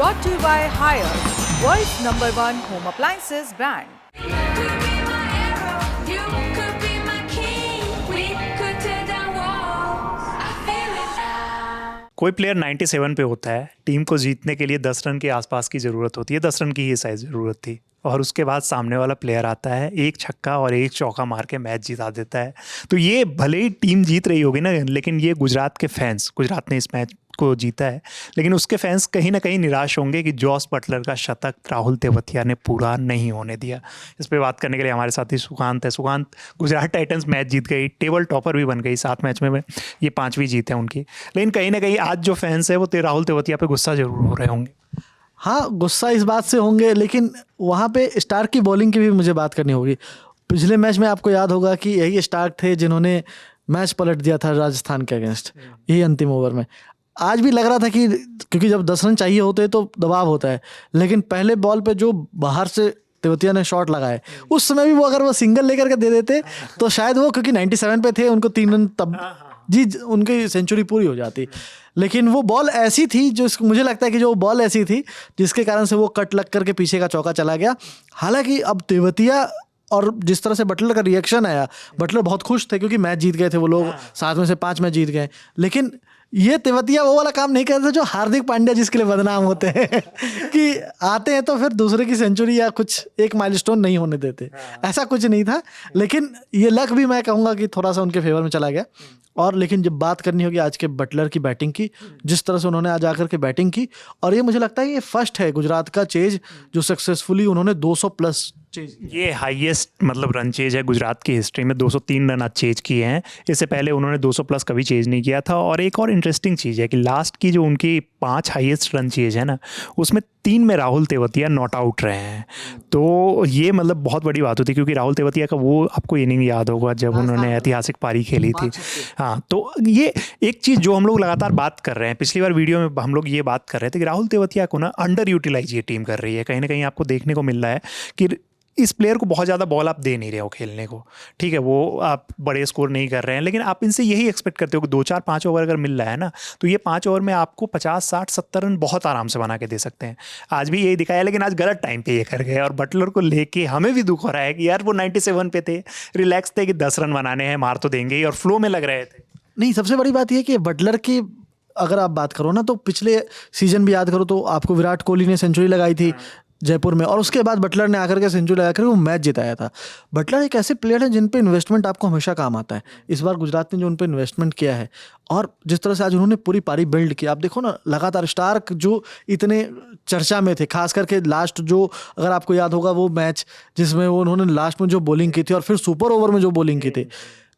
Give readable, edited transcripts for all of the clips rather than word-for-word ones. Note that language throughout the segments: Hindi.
brought to you by Hire, world's #1 home appliances brand. कोई प्लेयर 97 पे होता है, टीम को जीतने के लिए 10 रन के आसपास की ज़रूरत होती है, 10 रन की ही शायद ज़रूरत थी, और उसके बाद सामने वाला प्लेयर आता है, एक छक्का और एक चौका मार के मैच जिता देता है। तो ये भले ही टीम जीत रही होगी ना, लेकिन ये गुजरात के फैंस, गुजरात ने इस मैच को जीता है, लेकिन उसके फैंस कहीं ना कहीं निराश होंगे कि जॉस बटलर का शतक राहुल तेवतिया ने पूरा नहीं होने दिया। इस पे बात करने के लिए हमारे साथी सुकांत है। सुकांत, गुजरात टाइटंस मैच जीत गई, टेबल टॉपर भी बन गई 7 मैच में, ये 5वीं जीत है उनकी, लेकिन कहीं ना कहीं आज जो फैंस है वो राहुल तेवतिया पे गुस्सा जरूर हो रहे होंगे। हाँ, गुस्सा इस बात से होंगे, लेकिन वहाँ पे स्टार्क की बॉलिंग की भी मुझे बात करनी होगी। पिछले मैच में आपको याद होगा कि यही स्टार्क थे जिन्होंने मैच पलट दिया था राजस्थान के अगेंस्ट, यही अंतिम ओवर में। आज भी लग रहा था कि क्योंकि जब 10 रन चाहिए होते हैं तो दबाव होता है, लेकिन पहले बॉल पे जो बाहर से तेवतिया ने शॉट लगाए, उस समय भी वो अगर वो सिंगल लेकर के दे देते तो शायद वो, क्योंकि 97 पे थे, उनको 3 रन तब जी उनकी सेंचुरी पूरी हो जाती। लेकिन वो बॉल ऐसी थी जो मुझे लगता है कि जो बॉल ऐसी थी जिसके कारण से वो कट लग करके पीछे का चौका चला गया। हालांकि अब तेवतिया और जिस तरह से बटलर का रिएक्शन आया, बटलर बहुत खुश थे क्योंकि मैच जीत गए थे वो लोग, 7 में से 5 मैच जीत गए, लेकिन ये तेवतिया वो वाला काम नहीं करते जो हार्दिक पांड्या जिसके लिए बदनाम होते हैं कि आते हैं तो फिर दूसरे की सेंचुरी या कुछ एक माइलस्टोन नहीं होने देते। ऐसा कुछ नहीं था, लेकिन ये लक भी मैं कहूँगा कि थोड़ा सा उनके फेवर में चला गया। और लेकिन जब बात करनी होगी आज के बटलर की बैटिंग की, जिस तरह से उन्होंने आज आकर के बैटिंग की, और ये मुझे लगता है ये फर्स्ट है गुजरात का चेज जो सक्सेसफुली उन्होंने 200 प्लस चेज, ये हाईएस्ट मतलब रन चेज है गुजरात की हिस्ट्री में। 203 रन आज चेज किए हैं, इससे पहले उन्होंने 200 प्लस कभी चेज नहीं किया था। और एक और इंटरेस्टिंग चीज़ है कि लास्ट की जो उनकी 5 हाईएस्ट रन चेज है ना, उसमें 3 में राहुल तेवतिया नॉट आउट रहे हैं। तो ये मतलब बहुत बड़ी बात होती है, क्योंकि राहुल तेवतिया का वो आपको इनिंग याद होगा जब उन्होंने ऐतिहासिक पारी खेली थी। हाँ, तो ये एक चीज़ जो हम लोग लगातार बात कर रहे हैं, पिछली बार वीडियो में हम लोग ये बात कर रहे थे कि राहुल तेवतिया को ना अंडर यूटिलाइज ये टीम कर रही है। कहीं ना कहीं आपको देखने को मिल रहा है कि इस प्लेयर को बहुत ज़्यादा बॉल आप दे नहीं रहे हो खेलने को, ठीक है, वो आप बड़े स्कोर नहीं कर रहे हैं, लेकिन आप इनसे यही एक्सपेक्ट करते हो कि 2, 4, 5 ओवर अगर मिल रहा है ना, तो ये 5 ओवर में आपको 50, 60, 70 रन बहुत आराम से बना के दे सकते हैं। आज भी यही दिखाया, लेकिन आज गलत टाइम पे ये कर गए, और बटलर को लेके हमें भी दुख हो रहा है कि यार वो 97 पे थे, रिलैक्स थे कि 10 रन बनाने हैं, मार तो देंगे ही, और फ्लो में लग रहे थे। नहीं, सबसे बड़ी बात यह कि बटलर की अगर आप बात करो ना, तो पिछले सीजन भी याद करो तो आपको विराट कोहली ने सेंचुरी लगाई थी जयपुर में, और उसके बाद बटलर ने आकर के सेंचुरी लगा कर वो मैच जिताया था। बटलर एक ऐसे प्लेयर हैं जिन पे इन्वेस्टमेंट आपको हमेशा काम आता है। इस बार गुजरात ने जो उन पे इन्वेस्टमेंट किया है, और जिस तरह से आज उन्होंने पूरी पारी बिल्ड की, आप देखो ना, लगातार स्टार्क जो इतने चर्चा में थे, खास करके लास्ट जो, अगर आपको याद होगा वो मैच जिसमें वो उन्होंने लास्ट में जो बॉलिंग की थी और फिर सुपर ओवर में जो बॉलिंग की थी,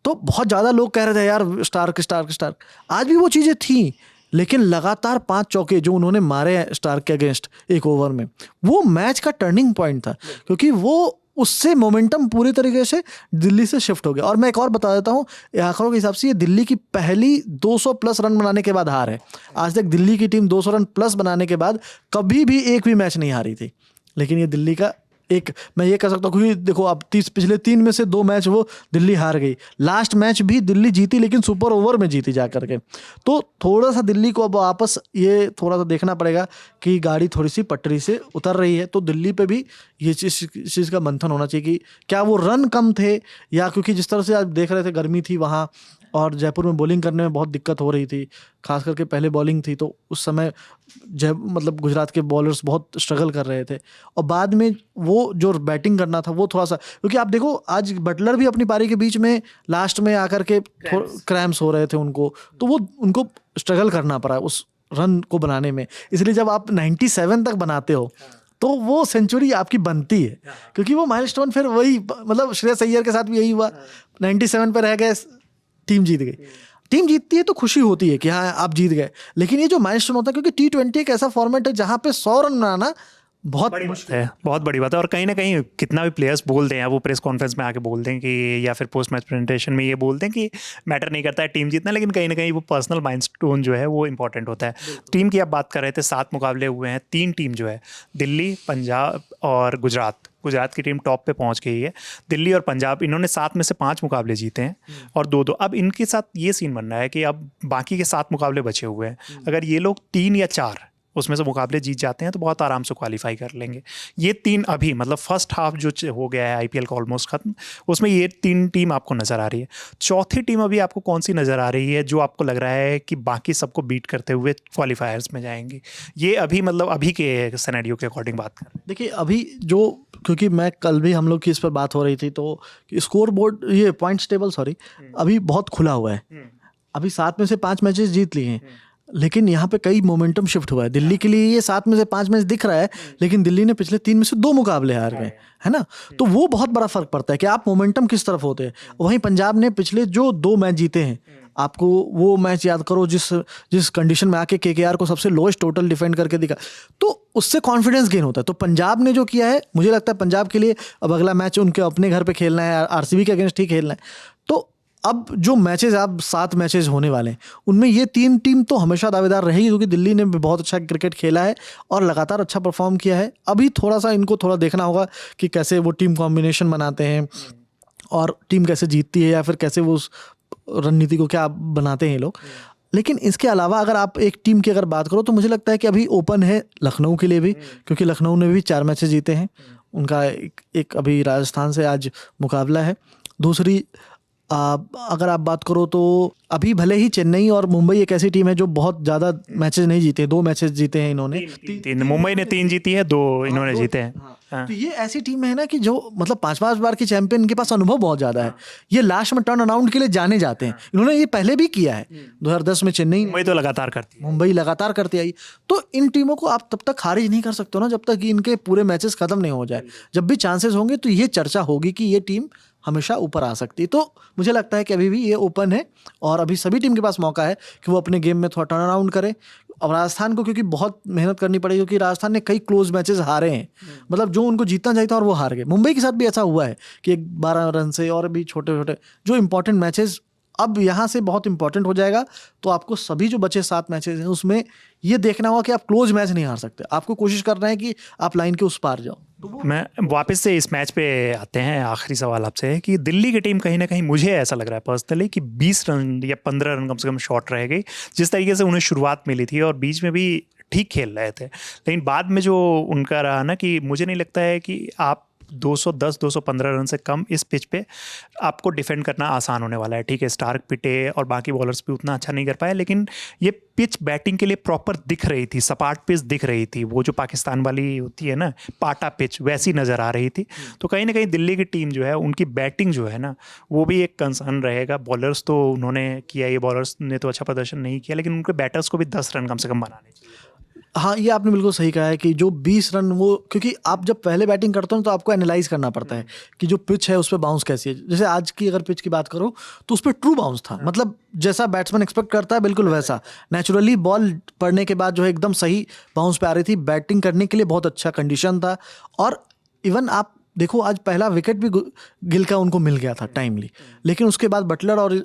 तो बहुत ज़्यादा लोग कह रहे थे यार स्टार्क स्टार्क स्टार्क। आज भी वो चीज़ें थी, लेकिन लगातार 5 चौके जो उन्होंने मारे हैं स्टार्क के अगेंस्ट एक ओवर में, वो मैच का टर्निंग पॉइंट था, क्योंकि वो उससे मोमेंटम पूरी तरीके से दिल्ली से शिफ्ट हो गया। और मैं एक और बता देता हूँ, आंकड़ों के हिसाब से ये दिल्ली की पहली 200 प्लस रन बनाने के बाद हार है। आज तक दिल्ली की टीम 200 रन प्लस बनाने के बाद कभी भी एक भी मैच नहीं हारी थी, लेकिन ये दिल्ली का एक, मैं ये कह सकता हूँ, क्योंकि देखो अब पिछले 3 में से 2 मैच वो दिल्ली हार गई, लास्ट मैच भी दिल्ली जीती लेकिन सुपर ओवर में जीती जा करके। तो थोड़ा सा दिल्ली को अब वापस ये थोड़ा सा देखना पड़ेगा कि गाड़ी थोड़ी सी पटरी से उतर रही है, तो दिल्ली पे भी ये चीज़ का मंथन होना चाहिए कि क्या वो रन कम थे, या क्योंकि जिस तरह से आप देख रहे थे गर्मी थी वहाँ, और जयपुर में बॉलिंग करने में बहुत दिक्कत हो रही थी, खास करके पहले बॉलिंग थी, तो उस समय मतलब गुजरात के बॉलर्स बहुत स्ट्रगल कर रहे थे, और बाद में वो जो बैटिंग करना था वो थोड़ा सा, क्योंकि आप देखो आज बटलर भी अपनी पारी के बीच में लास्ट में आकर के क्रैम्स हो रहे थे उनको, तो वो उनको स्ट्रगल करना पड़ा उस रन को बनाने में। इसलिए जब आप 97 तक बनाते हो तो वो सेंचुरी आपकी बनती है, क्योंकि वो माइलस्टोन फिर वही, मतलब श्रेयस अय्यर के साथ भी यही हुआ, 97 पे रह गए, टीम जीत गई। टीम जीतती है तो खुशी होती है कि हाँ आप जीत गए, लेकिन ये जो माइलस्टोन होता है, क्योंकि T20 एक ऐसा फॉर्मेट है जहाँ पे 100 रन बनाना बहुत मुश्किल है, बहुत बड़ी बात है। और कहीं ना कहीं कितना भी प्लेयर्स बोल दें, या वो प्रेस कॉन्फ्रेंस में आके बोल दें कि, या फिर पोस्ट मैच प्रेजेंटेशन में ये बोल दें कि मैटर नहीं करता है टीम जीतना, लेकिन कहीं ना कहीं वो पर्सनल माइलस्टोन जो है वो इंपॉर्टेंट होता है। टीम की आप बात कर रहे थे, 7 मुकाबले हुए हैं, 3 टीम जो है दिल्ली, पंजाब और गुजरात की टीम टॉप पे पहुंच गई है। दिल्ली और पंजाब, इन्होंने 7 में से 5 मुकाबले जीते हैं और 2-2। अब इनके साथ ये सीन बन रहा है कि अब बाकी के 7 मुकाबले बचे हुए हैं, अगर ये लोग 3 या 4 उसमें से मुकाबले जीत जाते हैं तो बहुत आराम से क्वालिफाई कर लेंगे। ये 3 अभी मतलब फर्स्ट हाफ जो हो गया है आईपीएल का ऑलमोस्ट खत्म, उसमें ये 3 टीम आपको नज़र आ रही है। चौथी टीम अभी आपको कौन सी नज़र आ रही है जो आपको लग रहा है कि बाकी सबको बीट करते हुए क्वालिफायर्स में जाएंगी? ये अभी मतलब अभी के सिनेरियो के अकॉर्डिंग बात कर रहे हैं। देखिए अभी जो, क्योंकि मैं कल भी हम लोग की इस पर बात हो रही थी, तो स्कोर बोर्ड, ये पॉइंट्स टेबल सॉरी, अभी बहुत खुला हुआ है। अभी 7 में से 5 मैचेस जीत लिए हैं, लेकिन यहाँ पे कई मोमेंटम शिफ्ट हुआ है। दिल्ली के लिए ये 7 में से 5 मैच दिख रहा है, लेकिन दिल्ली ने पिछले 3 में से 2 मुकाबले हार गए, है ना। तो वो बहुत बड़ा फर्क पड़ता है कि आप मोमेंटम किस तरफ होते हैं। वहीं पंजाब ने पिछले जो 2 मैच जीते हैं, आपको वो मैच याद करो जिस कंडीशन में आके केकेआर को सबसे लोएस्ट टोटल डिफेंड करके दिखा, तो उससे कॉन्फिडेंस गेन होता है। तो पंजाब ने जो किया है, मुझे लगता है पंजाब के लिए अब अगला मैच उनके अपने घर पे खेलना है, आरसीबी के अगेंस्ट ही खेलना है। तो अब जो मैचेस, आप 7 मैचेस होने वाले हैं, उनमें ये 3 टीम तो हमेशा दावेदार रहेगी, क्योंकि दिल्ली ने भी बहुत अच्छा क्रिकेट खेला है और लगातार अच्छा परफॉर्म किया है। अभी थोड़ा सा इनको थोड़ा देखना होगा कि कैसे वो टीम कॉम्बिनेशन बनाते हैं और टीम कैसे जीतती है, या फिर कैसे वो उस रणनीति को क्या बनाते हैं ये लोग। लेकिन इसके अलावा अगर आप एक टीम की अगर बात करो, तो मुझे लगता है कि अभी ओपन है लखनऊ के लिए भी, क्योंकि लखनऊ ने भी 4 मैचेस जीते हैं। उनका एक अभी राजस्थान से आज मुकाबला है। दूसरी अगर आप बात करो तो अभी भले ही चेन्नई और मुंबई एक ऐसी टीम है जो बहुत ज़्यादा मैचेस नहीं जीते, 2 मैचेस जीते हैं इन्होंने। 3 मुंबई ने 3 जीती है, 2 इन्होंने जीते हैं। हाँ। तो ये ऐसी टीम है ना कि जो मतलब 5-5 बार की चैंपियन के पास अनुभव बहुत ज़्यादा है। ये लास्ट में टर्न अराउंड के लिए जाने जाते हैं। इन्होंने ये पहले भी किया है, 2010 में चेन्नई, मुंबई तो लगातार करती है, मुंबई लगातार करती आई। तो इन टीमों को आप तब तक खारिज नहीं कर सकते हो ना, जब तक इनके पूरे मैचेस खत्म नहीं हो जाए। जब भी चांसेस होंगे तो ये चर्चा होगी कि ये टीम हमेशा ऊपर आ सकती है। तो मुझे लगता है कि अभी भी ये ओपन है और अभी सभी टीम के पास मौका है कि वो अपने गेम में थोड़ा टर्न अराउंड करे। और राजस्थान को क्योंकि बहुत मेहनत करनी पड़ेगी, क्योंकि राजस्थान ने कई क्लोज मैचेस हारे हैं, मतलब जो उनको जीतना चाहिए था और वो हार गए। मुंबई के साथ भी ऐसा हुआ है कि 12 रन से, और भी छोटे छोटे जो इंपॉर्टेंट मैचेस अब यहाँ से बहुत इंपॉर्टेंट हो जाएगा। तो आपको सभी जो बचे 7 मैचेस हैं उसमें ये देखना होगा कि आप क्लोज मैच नहीं हार सकते। आपको कोशिश करना है कि आप लाइन के उस पार जाओ। मैं वापस से इस मैच पे आते हैं। आखिरी सवाल आपसे है कि दिल्ली की टीम कहीं ना कहीं, मुझे ऐसा लग रहा है पर्सनली, कि 20 रन या 15 रन कम से कम शॉर्ट रह गई। जिस तरीके से उन्हें शुरुआत मिली थी और बीच में भी ठीक खेल रहे थे, लेकिन बाद में जो उनका रहा ना, कि मुझे नहीं लगता है कि आप 210-215 रन से कम इस पिच पे आपको डिफेंड करना आसान होने वाला है। ठीक है, स्टार्क पिटे और बाकी बॉलर्स भी उतना अच्छा नहीं कर पाए, लेकिन ये पिच बैटिंग के लिए प्रॉपर दिख रही थी, सपाट पिच दिख रही थी। वो जो पाकिस्तान वाली होती है ना, पाटा पिच, वैसी नज़र आ रही थी। तो कहीं ना कहीं दिल्ली की टीम जो है, उनकी बैटिंग जो है ना, वो भी एक कंसर्न रहेगा। बॉलर्स तो उन्होंने किया, ये बॉलर्स ने तो अच्छा प्रदर्शन नहीं किया, लेकिन उनके बैटर्स को भी 10 रन कम से कम बनाने चाहिए। हाँ, ये आपने बिल्कुल सही कहा है कि जो 20 रन, वो क्योंकि आप जब पहले बैटिंग करते हो तो आपको एनालाइज करना पड़ता है कि जो पिच है उस पर बाउंस कैसी है। जैसे आज की अगर पिच की बात करो तो उस पर ट्रू बाउंस था, मतलब जैसा बैट्समैन एक्सपेक्ट करता है बिल्कुल वैसा। नेचुरली बॉल पड़ने के बाद जो है एकदम सही बाउंस पे आ रही थी। बैटिंग करने के लिए बहुत अच्छा कंडीशन था। और इवन आप देखो, आज पहला विकेट भी गिल का उनको मिल गया था टाइमली, लेकिन उसके बाद बटलर और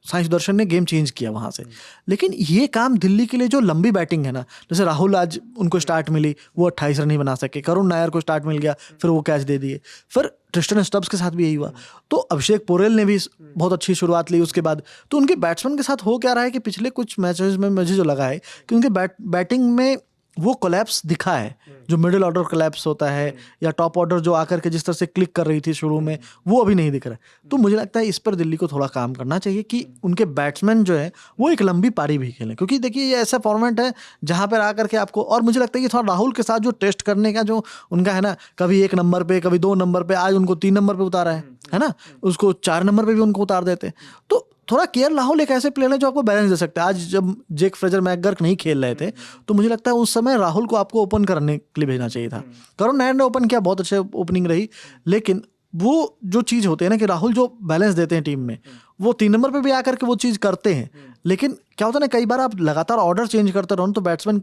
साई सुदर्शन ने गेम चेंज किया वहाँ से। लेकिन ये काम दिल्ली के लिए जो लंबी बैटिंग है ना, जैसे राहुल आज उनको स्टार्ट मिली, वो 28 रन ही बना सके। करुण नायर को स्टार्ट मिल गया, फिर वो कैच दे दिए। फिर ट्रिस्टन स्टब्स के साथ भी यही हुआ। तो अभिषेक पोरेल ने भी बहुत अच्छी शुरुआत ली उसके बाद। तो उनके बैट्समैन के साथ हो क्या रहा है कि पिछले कुछ मैचेस में मुझे जो लगा है कि उनके बैटिंग में वो कोलैप्स दिखा है, जो मिडिल ऑर्डर कोलैप्स होता है या टॉप ऑर्डर जो आकर के जिस तरह से क्लिक कर रही थी शुरू में, वो अभी नहीं दिख रहा है। तो मुझे लगता है इस पर दिल्ली को थोड़ा काम करना चाहिए कि उनके बैट्समैन जो है वो एक लंबी पारी भी खेलें, क्योंकि देखिए ये ऐसा फॉर्मेट है जहाँ पर आकर के आपको, और मुझे लगता है कि थोड़ा राहुल के साथ जो टेस्ट करने का जो उनका है ना, कभी 1 नंबर पे, कभी 2 नंबर पे, आज उनको 3 नंबर पे उतारा है ना, उसको 4 नंबर पे भी उनको उतार देते। तो थोड़ा केएल राहुल एक ऐसे प्लेयर है जो आपको बैलेंस दे सकता है। आज जब जेक फ्रेजर मैकगर्क नहीं खेल रहे थे तो मुझे लगता है उस समय राहुल को आपको ओपन करने के लिए भेजना चाहिए था। करुण नायर ने ओपन किया, बहुत अच्छे ओपनिंग रही, लेकिन वो जो चीज़ होती है ना कि राहुल जो बैलेंस देते हैं टीम में, वो 3 नंबर पे भी आकर के वो चीज़ करते हैं। लेकिन क्या होता है ना, कई बार आप लगातार ऑर्डर चेंज करते रहो तो बैट्समैन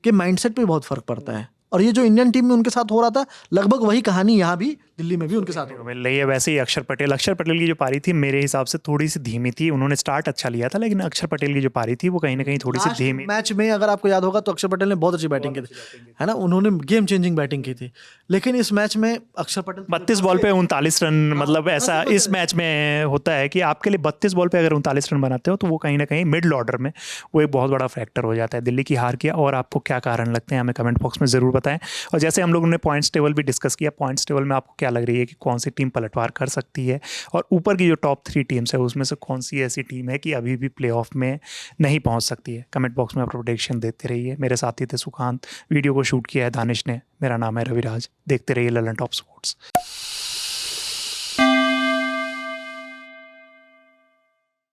के माइंडसेट पे बहुत फर्क पड़ता है। और ये जो इंडियन टीम में उनके साथ हो रहा था, लगभग वही कहानी यहाँ भी दिल्ली में भी उनके साथ होगा। मिल रही है। वैसे ही अक्षर पटेल की जो पारी थी मेरे हिसाब से थोड़ी सी धीमी थी। उन्होंने स्टार्ट अच्छा लिया था, लेकिन अक्षर पटेल की जो पारी थी वो कहीं ना कहीं थोड़ी सी धीमी। मैच में अगर आपको याद होगा तो अक्षर पटेल ने बहुत अच्छी बैटिंग की थी, है ना, उन्होंने गेम चेंजिंग बैटिंग की थी। लेकिन इस मैच में अक्षर पटेल 32 बॉल पे 39 रन, मतलब ऐसा इस मैच में होता है कि आपके लिए 32 बॉल पे अगर 39 रन बनाते हो तो वो कहीं ना कहीं मिडिल ऑर्डर में वो एक बहुत बड़ा फैक्टर हो जाता है दिल्ली की हार किया। और आपको क्या कारण लगते हैं हमें कमेंट बॉक्स में ज़रूर बताएं। और जैसे हम लोगों ने पॉइंट्स टेबल भी डिस्कस किया, पॉइंट्स टेबल में आपको क्या लग रही है कि कौन सी टीम पलटवार कर सकती है, और ऊपर की जो टॉप 3 टीम्स है उसमें से कौन सी ऐसी टीम है कि अभी भी प्लेऑफ में नहीं पहुंच सकती है। कमेंट बॉक्स में आप प्रोडिक्शन देते रहिए। मेरे साथी थे सुकांत, वीडियो को शूट किया है दानिश ने, मेरा नाम है रविराज। देखते रहिए ललन टॉप स्पोर्ट्स।